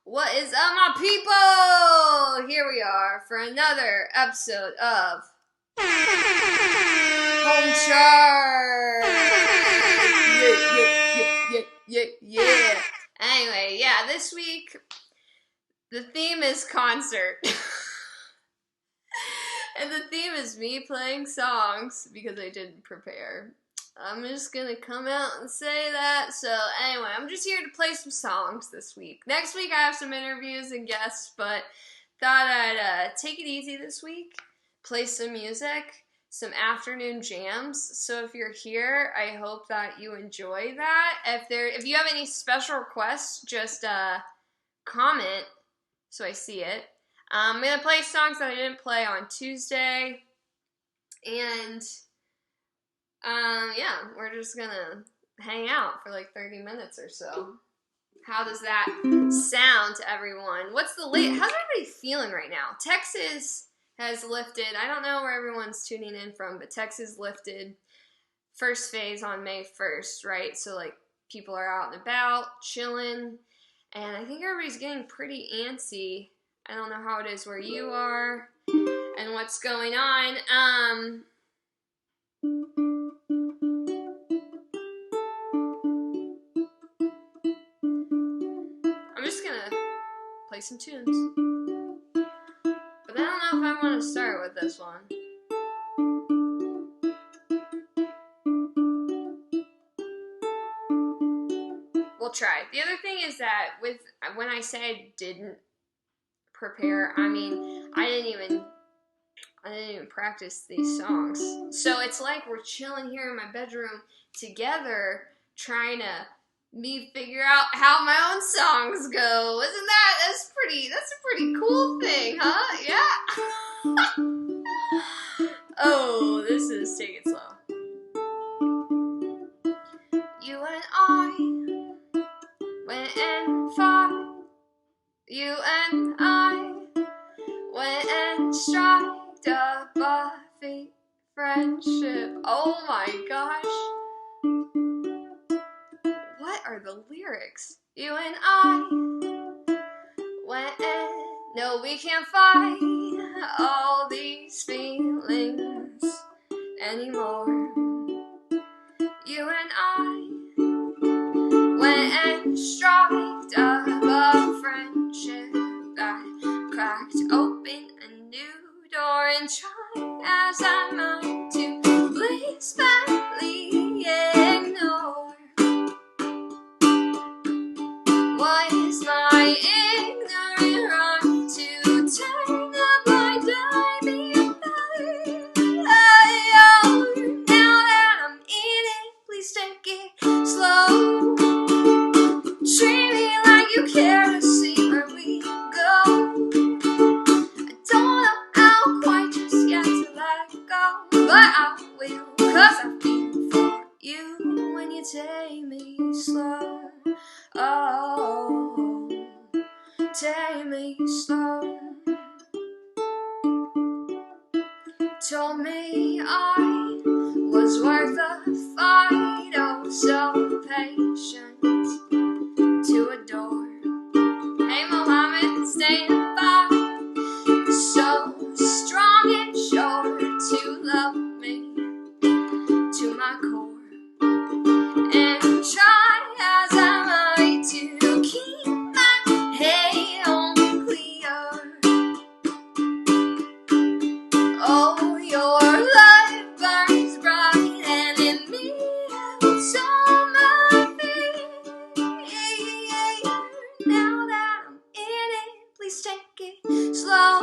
What is up, my people? Here we are for another episode of Home Church. Yeah. Anyway, this week the theme is concert. And the theme is me playing songs because I didn't prepare. I'm just gonna come out and say that. So anyway, I'm just here to play some songs this week. Next week I have some interviews and guests, but thought I'd take it easy this week. Play some music, some afternoon jams. So if you're here, I hope that you enjoy that. If you have any special requests, just comment so I see it. I'm gonna play songs that I didn't play on Tuesday, and we're just gonna hang out for like 30 minutes or so. How does that sound to everyone? How's everybody feeling right now? Texas has lifted. I don't know where everyone's tuning in from, but Texas lifted first phase on May 1st, right? So like people are out and about, chilling, and I think everybody's getting pretty antsy. I don't know how it is where you are and what's going on. I'm just gonna play some tunes. But I don't know if I want to start with this one. We'll try. The other thing is that when I say I didn't prepare, I mean I didn't even practice these songs. So it's like we're chilling here in my bedroom together, trying to figure out how my own songs go. Isn't that's a pretty cool thing, huh? Yeah. Oh, this is Take It Slow. You and I went and fought. You and I went and striked a Buffy friendship. Oh my gosh. What are the lyrics? You and I went and... No, we can't fight all these feelings anymore. You and I went and striked up a friendship that cracked open a new door and tried as I might to blissfully ignore what is my ignorant right to turn a blind eye behind. Now that I'm in it, please take it slow. Treat me like you care to see where we go. I don't know how quite just yet to let go, but I will, 'cause I feel for you when you take me slow. Oh, take me slow. Told me I was worth the fight, oh so patient to adore. Hey Mohammed, stand by, so strong and sure to love me to my core, and try as I might to keep my head on clear. Oh, your light burns bright and in me it's all my fear. Now that I'm in it, please take it slow.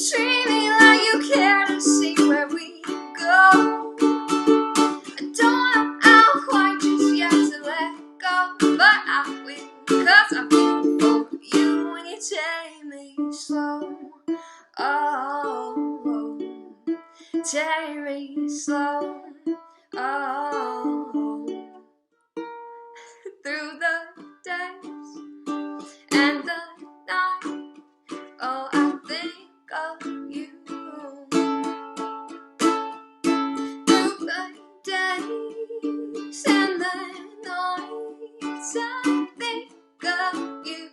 Treat me like you care to see where we go. I don't know how quite just yet to let go, but I will, 'cause I feel for you when you take me slow. Oh, take me slow. Oh, through the days and the night, oh, I think of you. Through the days and the nights, I think of you.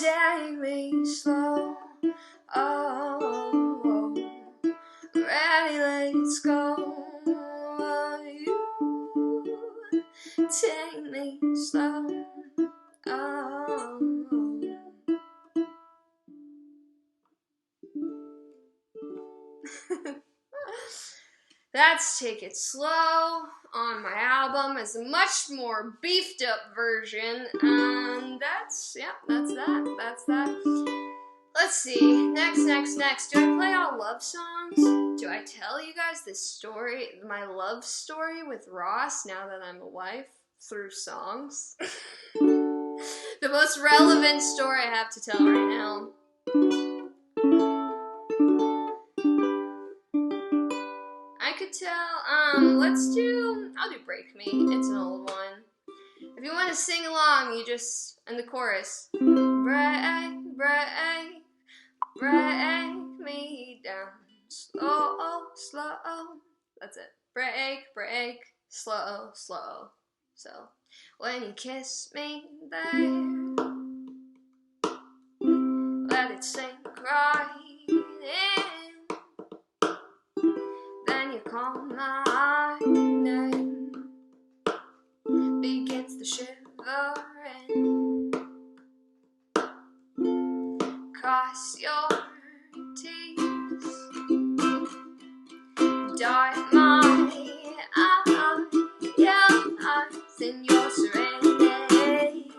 take me slow. Oh, ready, let's go. You take me slow. Oh. That's Take It Slow on my album. It's a much more beefed up version. And that's that. Let's see. Next. Do I play all love songs? Do I tell you guys this story, my love story with Ross now that I'm a wife, through songs? The most relevant story I have to tell right now. I could tell, I'll do Break Me. It's an old one. If you want to sing along, you just, in the chorus, break, break, break me down, slow, slow. That's it. Break, break, slow, slow. So, when you kiss me there, let it sink right in. Then you call my name, begins the shivering, cross your teeth, dart my eyes in your serenity.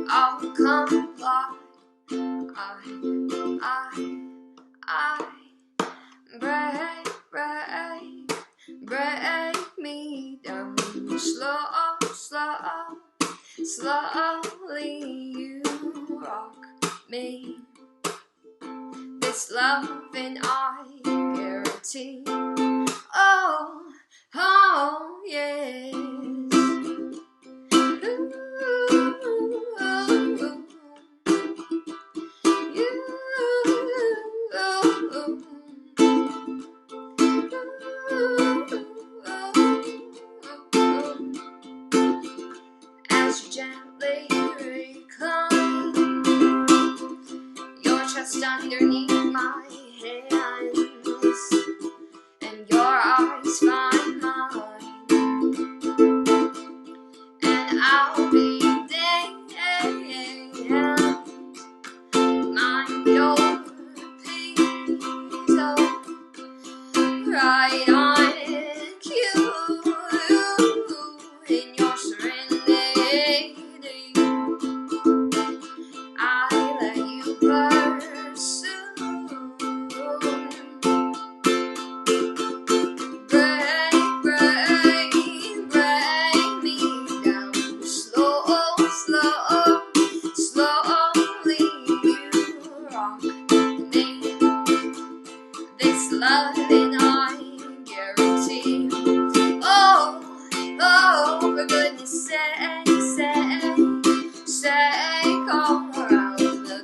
I'll comply. I break me down, slow, slow, slowly you rock me. This loving I guarantee. Oh, yes. As you gently recline your chest underneath my hands, and your eyes find mine, and I'll be there, mind your peace, right on cue in your serenity. I let you pursue, break me down, slow, slow, slowly you rock me. This loving I guarantee. Oh, for goodness sake, all around the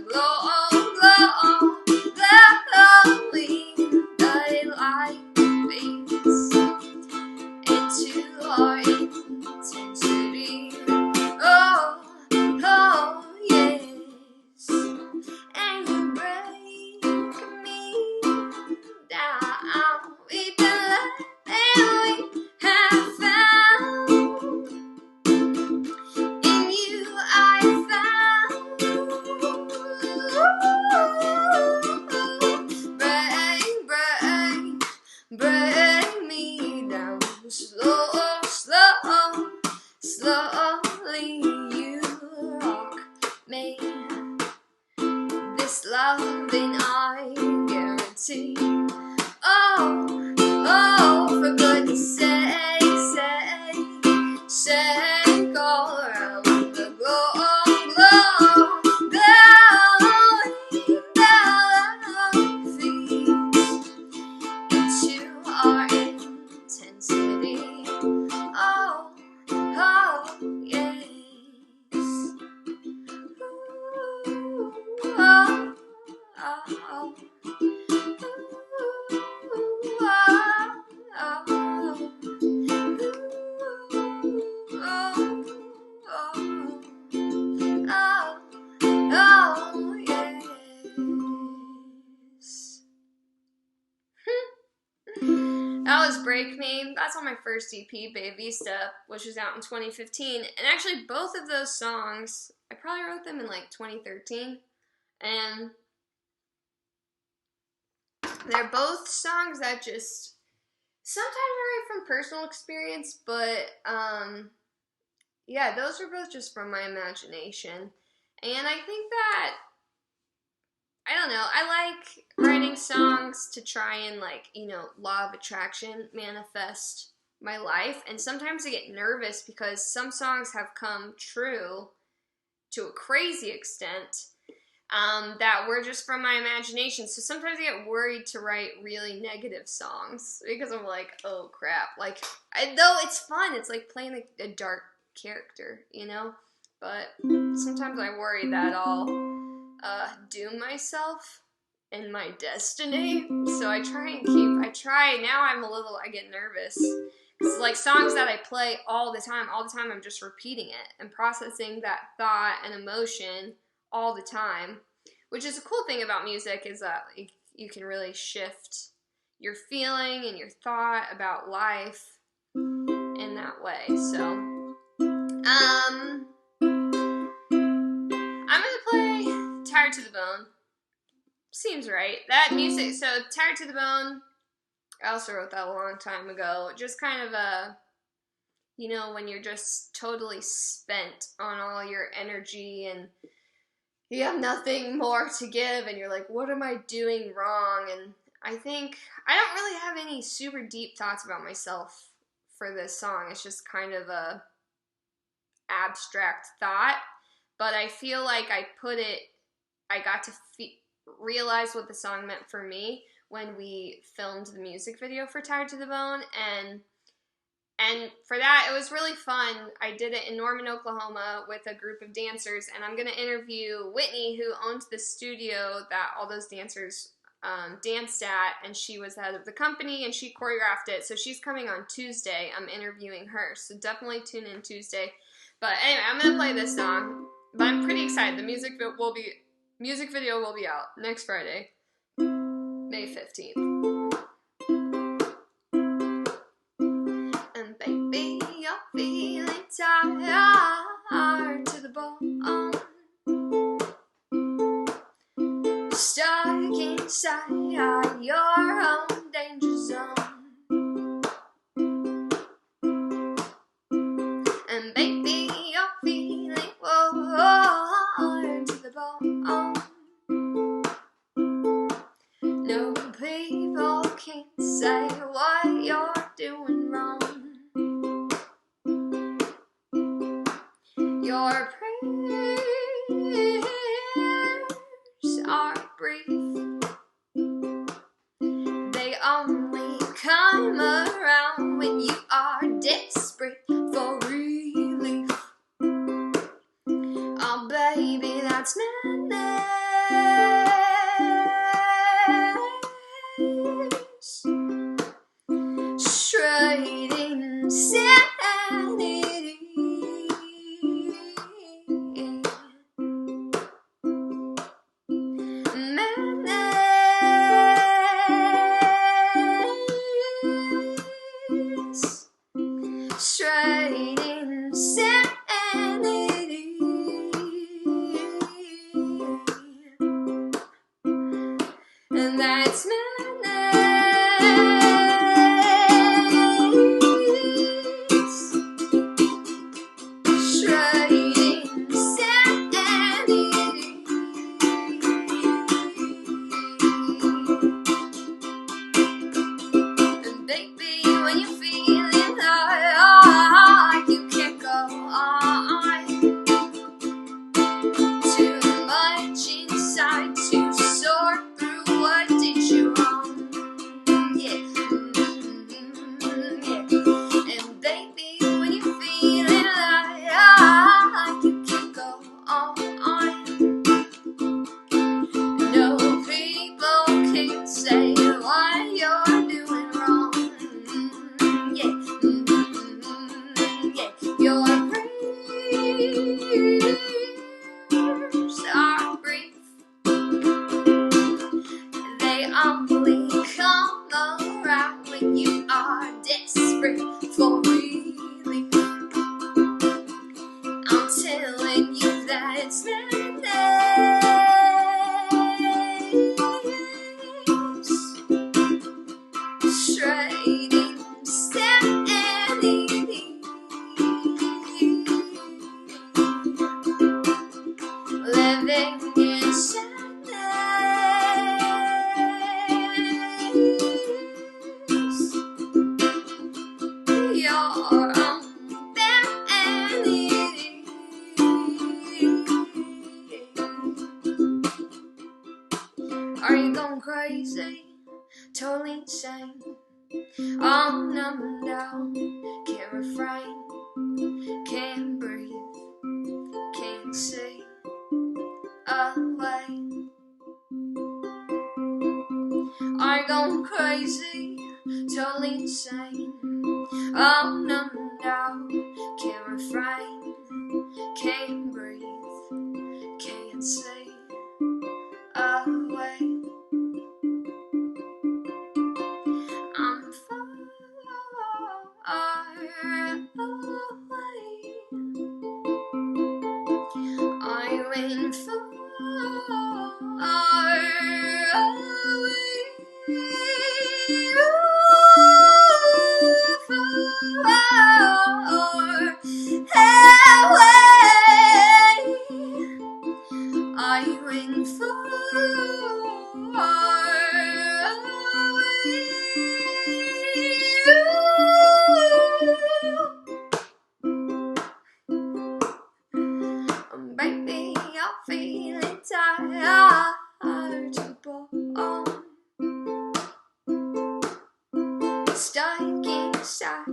glowing daylight fades into our intensity. Oh, yes, and you break me down with the love that we have found. In you I found. Break me down, slow, slow, slowly you rock me. This loving I guarantee. Oh, for goodness sake, all around the glowing feeds into our intensity. Oh, yes. Ooh, oh. Break Me. That's on my first EP, Bay Vista, which was out in 2015. And actually, both of those songs, I probably wrote them in like 2013. And they're both songs that just sometimes vary from personal experience, but yeah, those are both just from my imagination. And I think that, I don't know, I like writing songs to try and, like, you know, law of attraction, manifest my life. And sometimes I get nervous because some songs have come true to a crazy extent that were just from my imagination. So sometimes I get worried to write really negative songs because I'm like, oh crap. Like, though it's fun, it's like playing a dark character, you know? But sometimes I worry that I'll doom myself and my destiny. So I try, now I get nervous. Because like songs that I play all the time I'm just repeating it and processing that thought and emotion all the time. Which is a cool thing about music, is that you can really shift your feeling and your thought about life in that way. So, I'm gonna play Tired to the Bone. Seems right. That music, so Tired to the Bone, I also wrote that a long time ago. Just kind of you know, when you're just totally spent on all your energy and you have nothing more to give and you're like, what am I doing wrong? And I think I don't really have any super deep thoughts about myself for this song. It's just kind of a abstract thought, but I feel like I got to realize what the song meant for me when we filmed the music video for Tired to the Bone, and for that, it was really fun. I did it in Norman, Oklahoma with a group of dancers, and I'm going to interview Whitney, who owns the studio that all those dancers danced at, and she was the head of the company, and she choreographed it. So she's coming on Tuesday. I'm interviewing her, so definitely tune in Tuesday. But anyway, I'm going to play this song, but I'm pretty excited. The music video will be out next Friday, May 15th. Baby, you're feeling tired to the bone, stuck inside your own danger zone. And baby, you're feeling tired to the bone. No, people can't say what you're doing wrong. Your prayers are brief. They only come around when you are desperate for relief. Oh, baby, that's madness. Straight insanity. Straight insanity. And that's madness. Straight insanity. And baby, when you're feeling like you can't go on, too much inside to sort through, what did you want? it's madness. Straight insanity. Living in sadness. Your own vanity. Are you going crazy? Totally insane. I'm numb and down. Can't refrain. Can't breathe. Can't see a way. Are you going crazy? Totally insane. I'm numb and down. Can't refrain. Can't breathe. Can't see a way. I'm far away. I went far away. I went baby, I'm feeling tired to bone. Stuck inside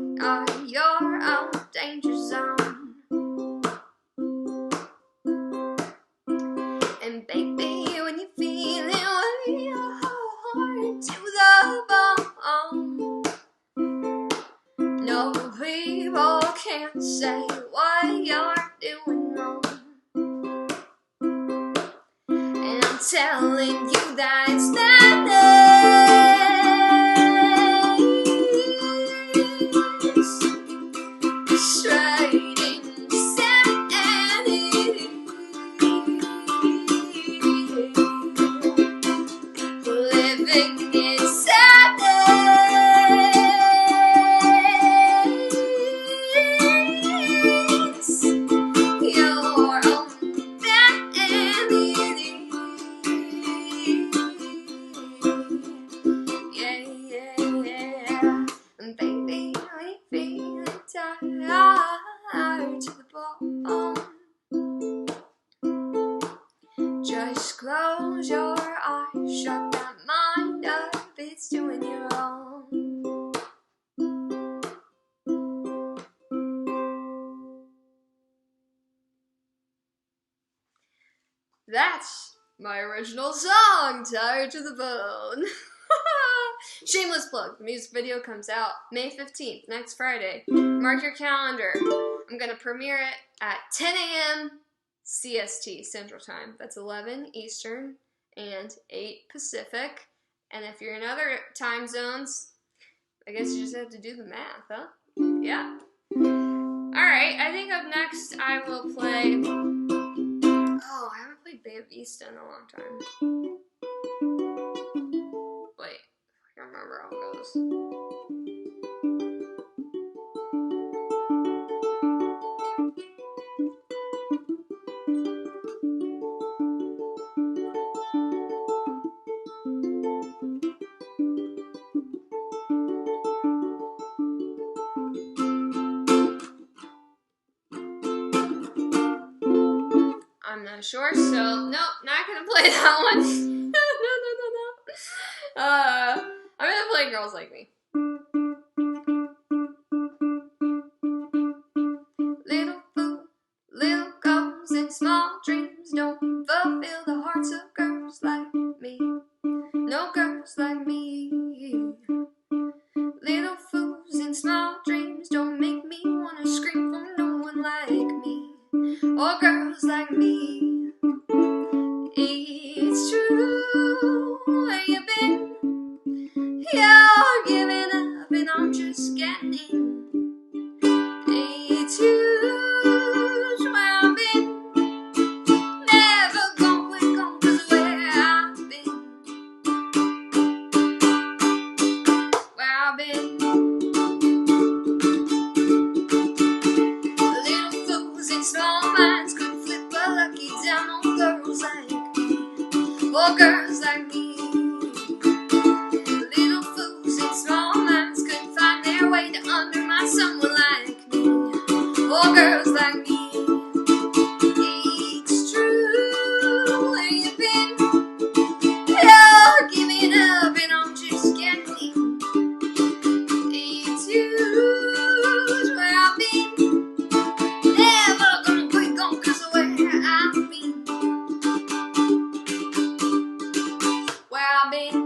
your own danger zone. And baby, when you feel it, wear your heart to the bone. No people can say what you're doing wrong. And I'm telling you that it's madness. Straight insanity. Living in sadness. Your own vanity. Yeah, yeah, yeah. And baby, when you feeling tired to the bone, just close your eyes, shut that mind up, it's doing your own. That's my original song, Tired to the Bone. Shameless plug. The music video comes out May 15th, next Friday. Mark your calendar. I'm going to premiere it at 10 a.m. CST, Central Time. That's 11 Eastern and 8 Pacific. And if you're in other time zones, I guess you just have to do the math, huh? Yeah. Alright, I think up next I will play... Oh, I haven't played Bay of Vista in a long time. Wait, I can't remember how it goes. I'm not sure, so nope, not gonna play that one. No. I'm gonna play Girls Like Me. Little fool, little goals and small dreams don't fulfill the hearts of girls like me. No girls like me. Little fools and small dreams don't make me wanna scream for no one like me. Or girls like me. It's true, where you been? You're giving up and I'm just getting in. It's huge where I've been. down on girls like me, or girls like me. Little fools and small minds couldn't find their way to undermine someone like me, or girls like me. It's true, where you been? You're giving up and I'm just getting in. It's huge where I've been, never gonna quit going 'cause of where I've been. Where I've been,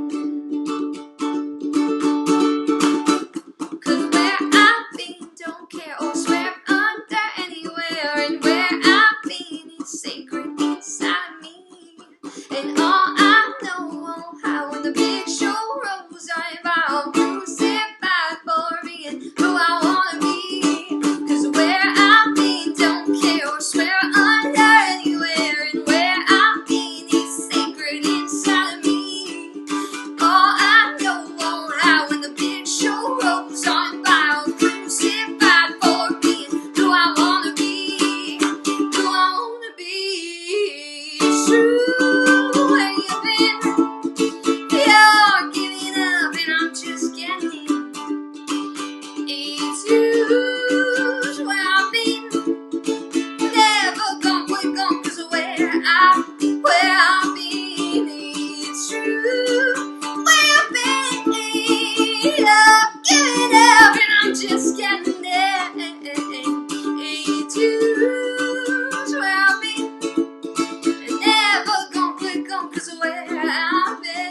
'cause where I've been, don't care or swear under anywhere. And where I've been is sacred inside of me. And all I know, how when the big show rolls, I'm crucified for being who I wanna be. 'Cause where I've been, don't care or swear under anywhere. And where I've been is sacred inside of me. All I know, how when the big show rolls on by, I'm crucified for being who I wanna be, who I wanna be. It's true, where you been? You're giving up and I'm just getting in. It's huge where I've been, never gonna quit going 'cause of where I've been. It's true where I've been, you're giving up and I'm just getting there. It's huge where I've been, and never gonna quit going 'cause of where I've been.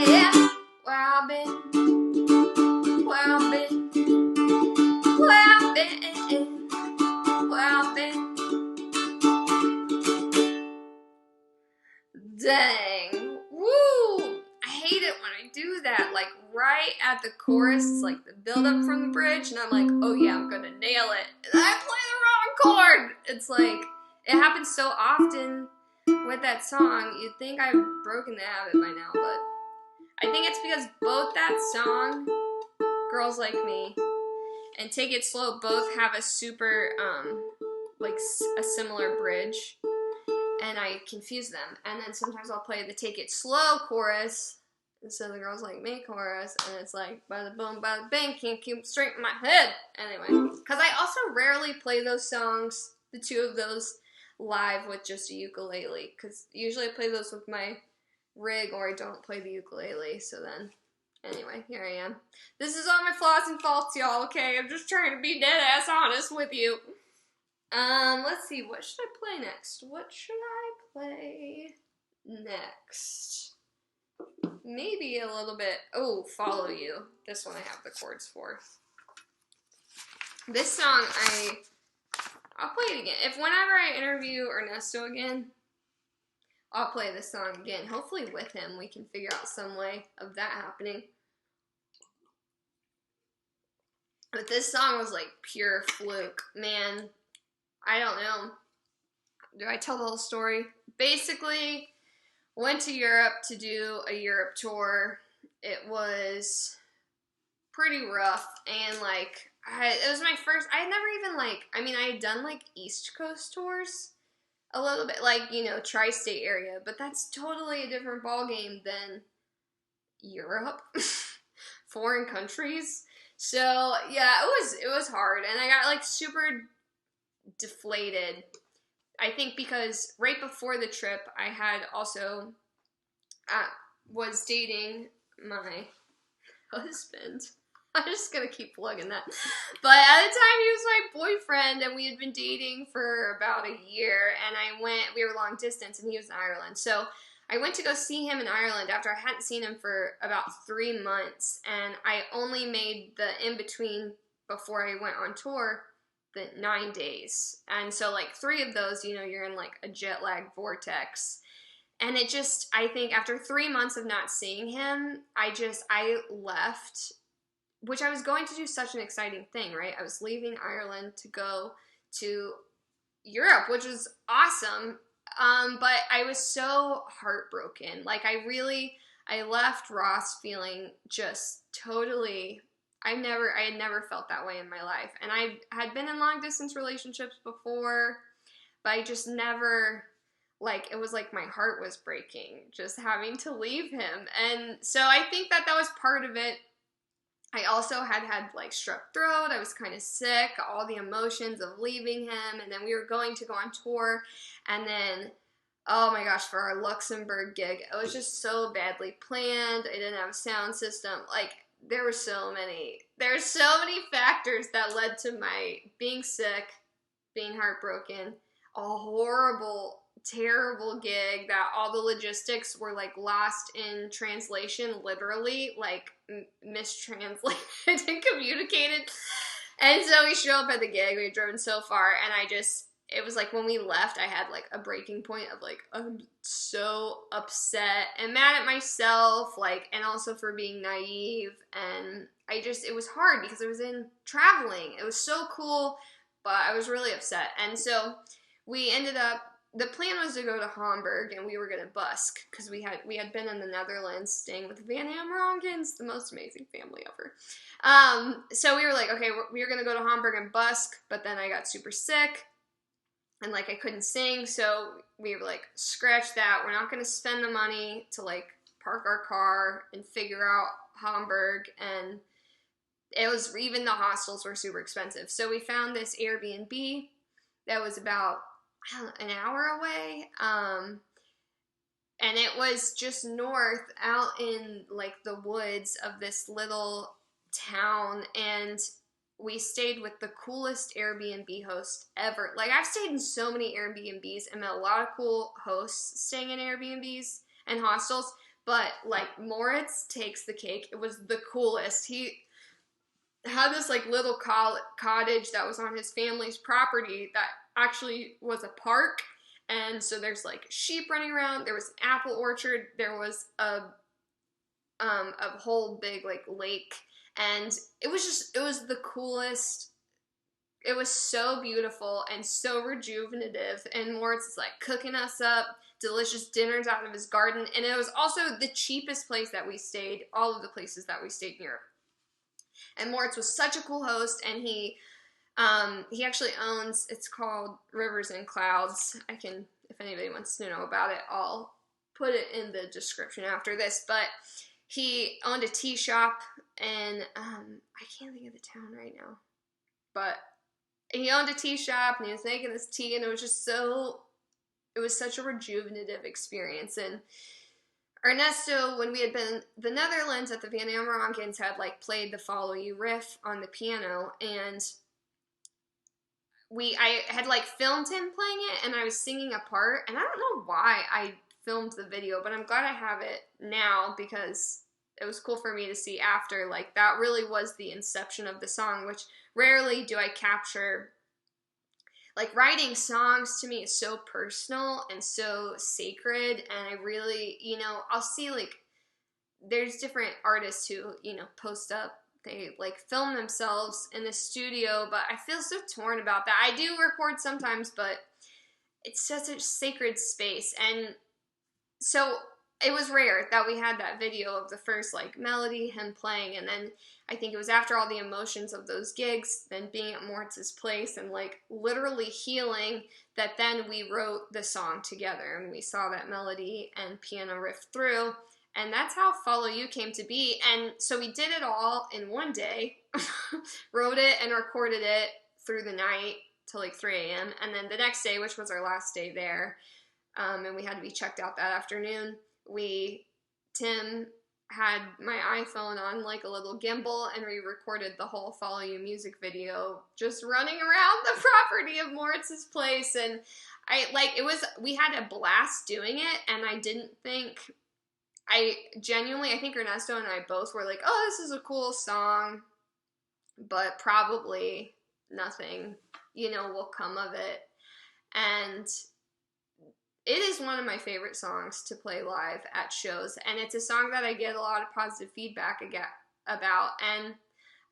Yeah. Where I've been, where I've been, where I've been, where I've been. Dang. Woo! I hate it when I do that. Like right at the chorus, it's like the build up from the bridge, and I'm like, oh yeah, I'm gonna nail it. And I play the wrong chord. It's like, it happens so often with that song. You'd think I've broken the habit by now, but I think it's because both that song, Girls Like Me, and Take It Slow both have a super, like a similar bridge, and I confuse them. And then sometimes I'll play the Take It Slow chorus instead of the Girls Like Me chorus, and it's like, bada boom, bada bang, can't keep it straight in my head. Anyway, because I also rarely play those songs, the two of those, live with just a ukulele, because usually I play those with my rig, or I don't play the ukulele. So then, anyway, here I am. This is all my flaws and faults, y'all, okay? I'm just trying to be dead ass honest with you. Let's see, what should I play next? What should I play next? Maybe a little bit, Follow You. This one I have the chords for. This song, I'll play it again. If whenever I interview Ernesto again, I'll play this song again. Hopefully with him, we can figure out some way of that happening. But this song was like pure fluke. Man, I don't know. Do I tell the whole story? Basically, went to Europe to do a Europe tour. It was pretty rough, and like, it was my first, I had never even I had done like East Coast tours a little bit, like, tri-state area, but that's totally a different ballgame than Europe, foreign countries. So yeah, it was hard, and I got like super deflated. I think because right before the trip, I had also was dating my husband. I'm just gonna keep plugging that. But at the time, he was my boyfriend, and we had been dating for about a year, and we were long distance, and he was in Ireland. So I went to go see him in Ireland after I hadn't seen him for about 3 months, and I only made the in-between before I went on tour, the 9 days. And so like 3 of those, you're in like a jet lag vortex. And it just, I think after 3 months of not seeing him, I left, which I was going to do such an exciting thing, right? I was leaving Ireland to go to Europe, which was awesome. But I was so heartbroken. Like I left Ross feeling just totally, I had never felt that way in my life. And I had been in long distance relationships before, but I just never, like, it was like my heart was breaking just having to leave him. And so I think that was part of it. I also had like strep throat. I was kind of sick, all the emotions of leaving him. And then we were going to go on tour. And then, oh my gosh, for our Luxembourg gig, it was just so badly planned. I didn't have a sound system. Like, there's so many factors that led to my being sick, being heartbroken, a horrible, terrible gig that all the logistics were like lost in translation, literally, like mistranslated and communicated. And so we show up at the gig, we had driven so far, and it was like when we left, I had like a breaking point of like, I'm so upset and mad at myself, like, and also for being naive. And it was hard because I was traveling. It was so cool, but I was really upset. And so we ended up, the plan was to go to Hamburg, and we were going to busk because we had been in the Netherlands staying with the Van Hammerongens, the most amazing family ever. So we were like, okay, we were going to go to Hamburg and busk, but then I got super sick. And, like, I couldn't sing, so we were like, scratch that. We're not going to spend the money to, like, park our car and figure out Hamburg. And even the hostels were super expensive. So we found this Airbnb that was about an hour away. And it was just north out in, like, the woods of this little town. And we stayed with the coolest Airbnb host ever. Like, I've stayed in so many Airbnbs and met a lot of cool hosts staying in Airbnbs and hostels, but, like, Moritz takes the cake. It was the coolest. He had this, like, little cottage that was on his family's property that actually was a park, and so there's, like, sheep running around. There was an apple orchard. There was a whole big, like, lake. And it was the coolest. It was so beautiful and so rejuvenative. And Moritz is like cooking us up delicious dinners out of his garden. And it was also the cheapest place that we stayed, all of the places that we stayed near. And Moritz was such a cool host. And he actually owns, it's called Rivers and Clouds. If anybody wants to know about it, I'll put it in the description after this. But he owned a tea shop, and I can't think of the town right now. But he owned a tea shop, and he was making this tea, and it was just it was such a rejuvenative experience. And Ernesto, when we had been in the Netherlands at the Van Hammerongens, had, like, played the Follow You riff on the piano, and I had, like, filmed him playing it, and I was singing a part, and I don't know why I filmed the video, but I'm glad I have it now because it was cool for me to see after. Like, that really was the inception of the song, which rarely do I capture. Like, writing songs to me is so personal and so sacred, and I really, I'll see, like, there's different artists who, post up, they, like, film themselves in the studio, but I feel so torn about that. I do record sometimes, but it's such a sacred space. And so it was rare that we had that video of the first, like, melody, him playing, and then I think it was after all the emotions of those gigs, then being at Moritz's place and, like, literally healing, that then we wrote the song together, and we saw that melody and piano riff through, and that's how Follow You came to be. And so we did it all in one day, wrote it and recorded it through the night till, like, 3 a.m., and then the next day, which was our last day there, and we had to be checked out that afternoon, Tim had my iPhone on, like, a little gimbal, and we recorded the whole Follow You music video just running around the property of Moritz's place. And we had a blast doing it, and I think Ernesto and I both were like, oh, this is a cool song, but probably nothing, will come of it. And it is one of my favorite songs to play live at shows, and it's a song that I get a lot of positive feedback about, and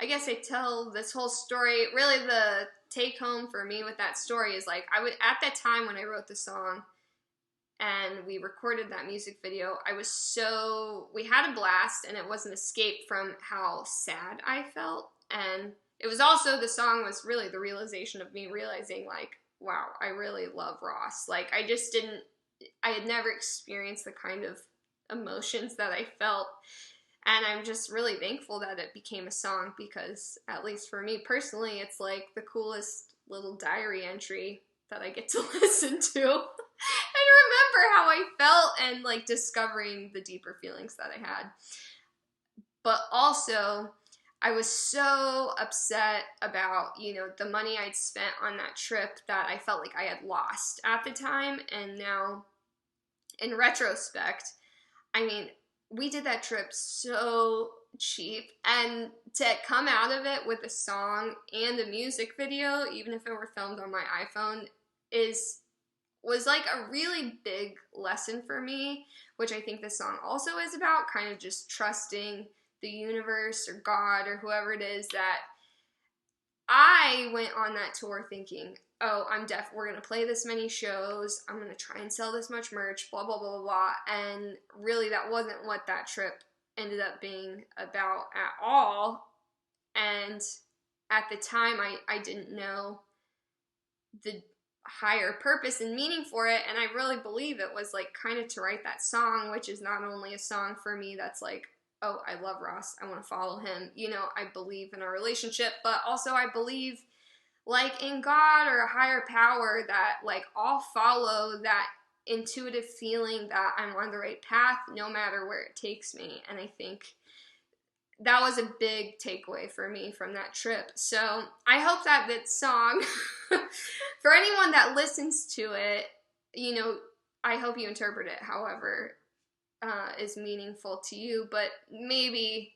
I guess I tell this whole story. Really, the take-home for me with that story is, like, at that time when I wrote the song and we recorded that music video, we had a blast, and it was an escape from how sad I felt, and it was also, the song was really the realization of me realizing, like, wow, I really love Ross. Like, I had never experienced the kind of emotions that I felt. And I'm just really thankful that it became a song because, at least for me personally, it's like the coolest little diary entry that I get to listen to and remember how I felt and like discovering the deeper feelings that I had. But also, I was so upset about, the money I'd spent on that trip that I felt like I had lost at the time. And now, in retrospect, I mean, we did that trip so cheap, and to come out of it with a song and a music video, even if it were filmed on my iPhone, was like a really big lesson for me, which I think this song also is about, kind of just trusting the universe or God or whoever it is. That I went on that tour thinking, oh, we're going to play this many shows, I'm going to try and sell this much merch, blah, blah, blah, blah, blah, and really that wasn't what that trip ended up being about at all. And at the time, I didn't know the higher purpose and meaning for it, and I really believe it was like kind of to write that song, which is not only a song for me that's like, oh, I love Ross, I want to follow him, I believe in our relationship, but also I believe like in God or a higher power, that like I'll follow that intuitive feeling that I'm on the right path no matter where it takes me. And I think that was a big takeaway for me from that trip. So I hope that song, for anyone that listens to it, I hope you interpret it however is meaningful to you, but maybe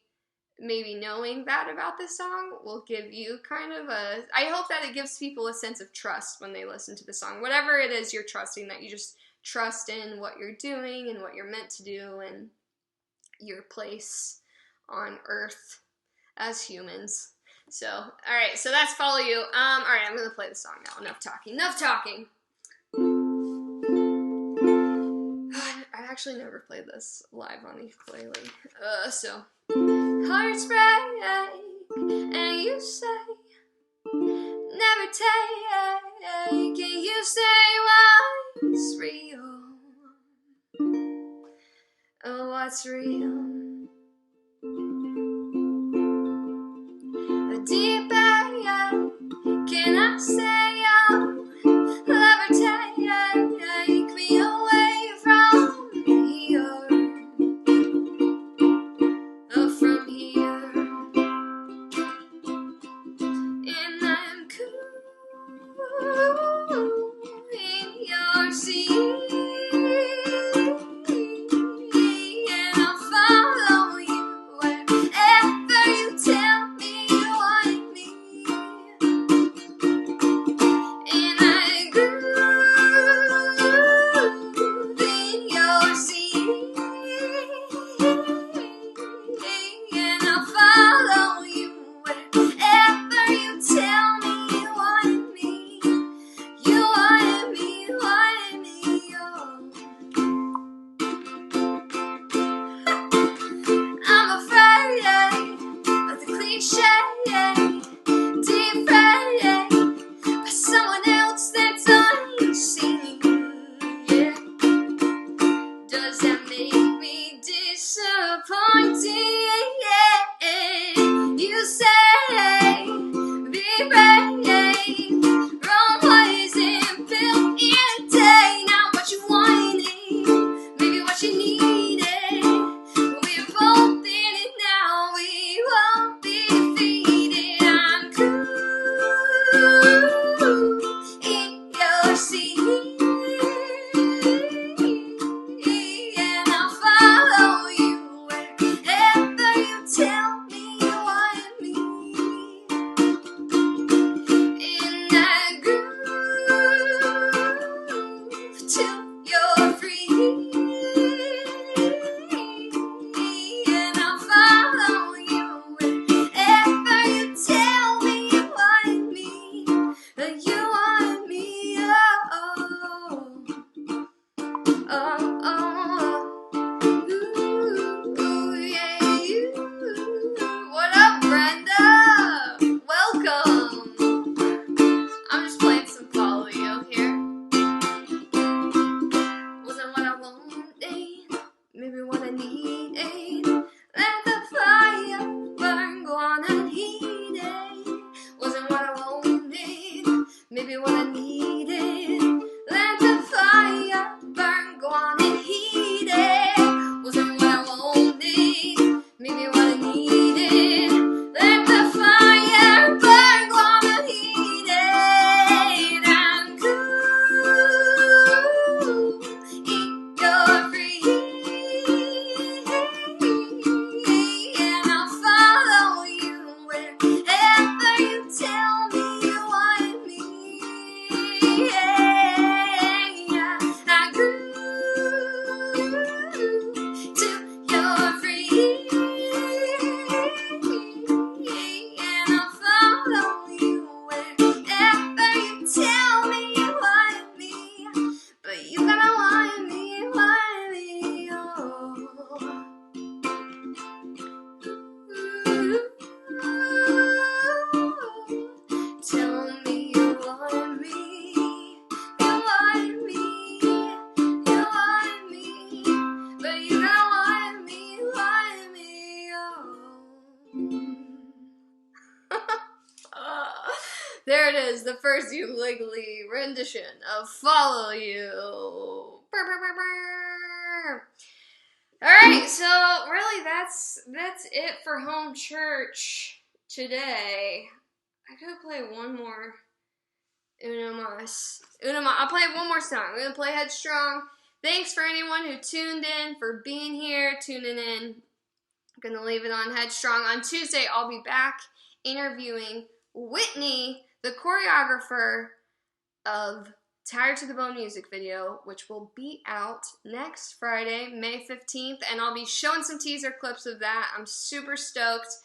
knowing that about this song will give you kind of I hope that it gives people a sense of trust when they listen to the song. Whatever it is you're trusting, that you just trust in what you're doing and what you're meant to do and your place on earth as humans. So, alright, so that's Follow You. Alright, I'm gonna play the song now. Enough talking. I actually never played this live on ukulele. So hearts break, and you say, never take, and you say what's real? Oh, what's real? A deep end, can I say, oh, never take me away from here, from here. And I'm cool in your sea, and I'll follow you wherever you tell me you want me. And I groove in your sea, and I'll follow you wherever you tell me you want me. You want me, oh. I'm afraid of the cliche, deep fried by someone else that's unseen. Yeah. Does that make me disappointed? Yeah. You say, be brave, wrong ways and built in a day. Not what you wanted, maybe what you needed. We're both in it now, we won't be defeated. I'm cool in your sea, and I'll follow you wherever you tell me you want me. And I groove till you're free, and I'll follow you wherever you tell me you want me. You want me, oh. the first illegally rendition of Follow You. Alright, so really that's it for home church today. I could play one more. Uno mas. I'll play one more song. We're going to play Headstrong. Thanks for anyone who tuned in, for being here, tuning in. I'm going to leave it on Headstrong. On Tuesday, I'll be back interviewing Whitney, the choreographer of Tired to the Bone music video, which will be out next Friday, May 15th, and I'll be showing some teaser clips of that. I'm super stoked.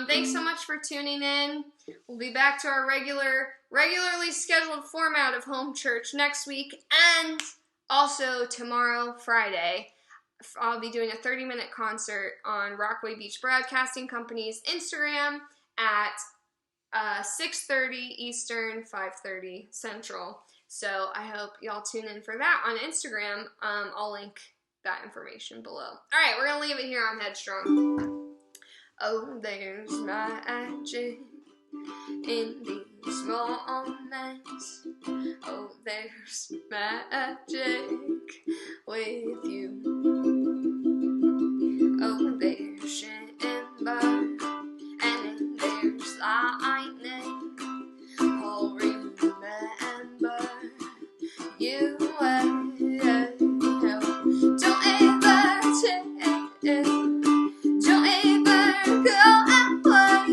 Thanks so much for tuning in. We'll be back to our regularly scheduled format of home church next week, and also tomorrow, Friday, I'll be doing a 30-minute concert on Rockaway Beach Broadcasting Company's Instagram at 6:30 Eastern, 5:30 Central. So I hope y'all tune in for that on Instagram. I'll link that information below. All right, we're going to leave it here on Headstrong. Oh, there's magic in these moments. Oh, there's magic with you. Oh, there's shimmer, and then there's lightning. I'll remember you. Don't ever go away,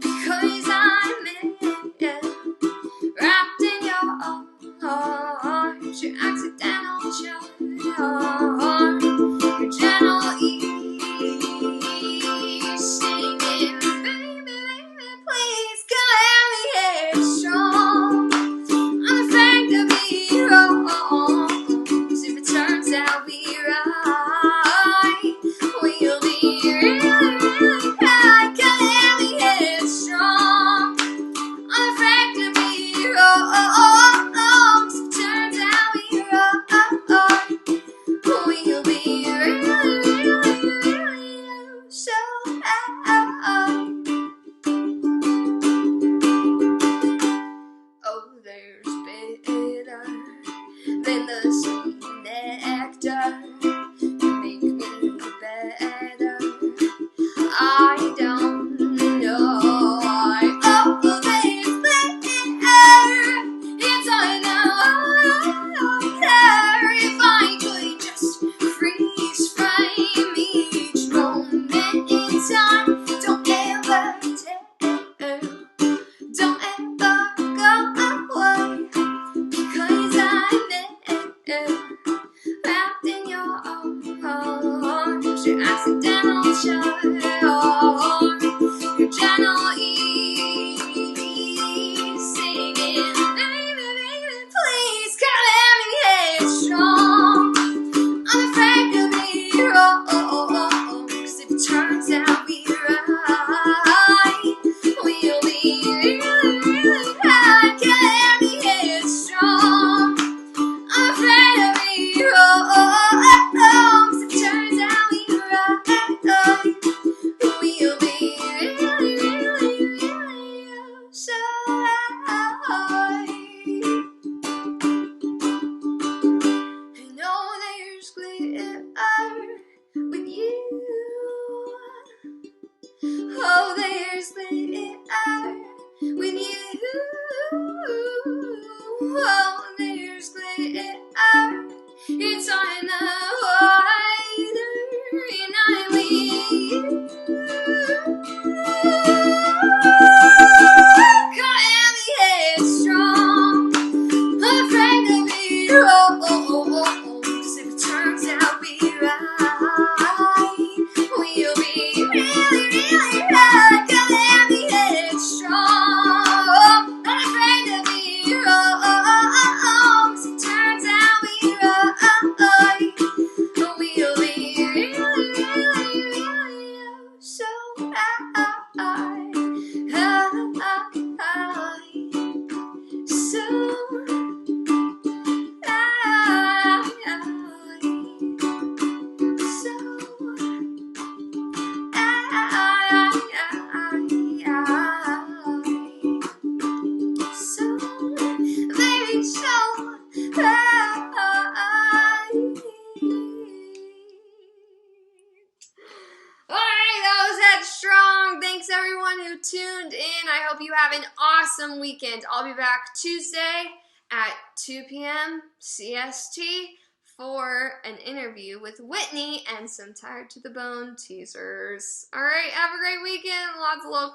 because I'm wrapped in your arms, your accidental charm, your gentle ease, singing, baby, please come at me headstrong. I'm afraid to be wrong, 'cause if it turns out we right, we'll be really high. Come at me headstrong. I'm afraid to be wrong, 'cause if it turns out we right, Alright, that was Headstrong. Thanks everyone who tuned in. I hope you have an awesome weekend. I'll be back Tuesday at 2 p.m. CST for an interview with Whitney and some Tired to the Bone teasers. Alright, have a great weekend. Lots of love.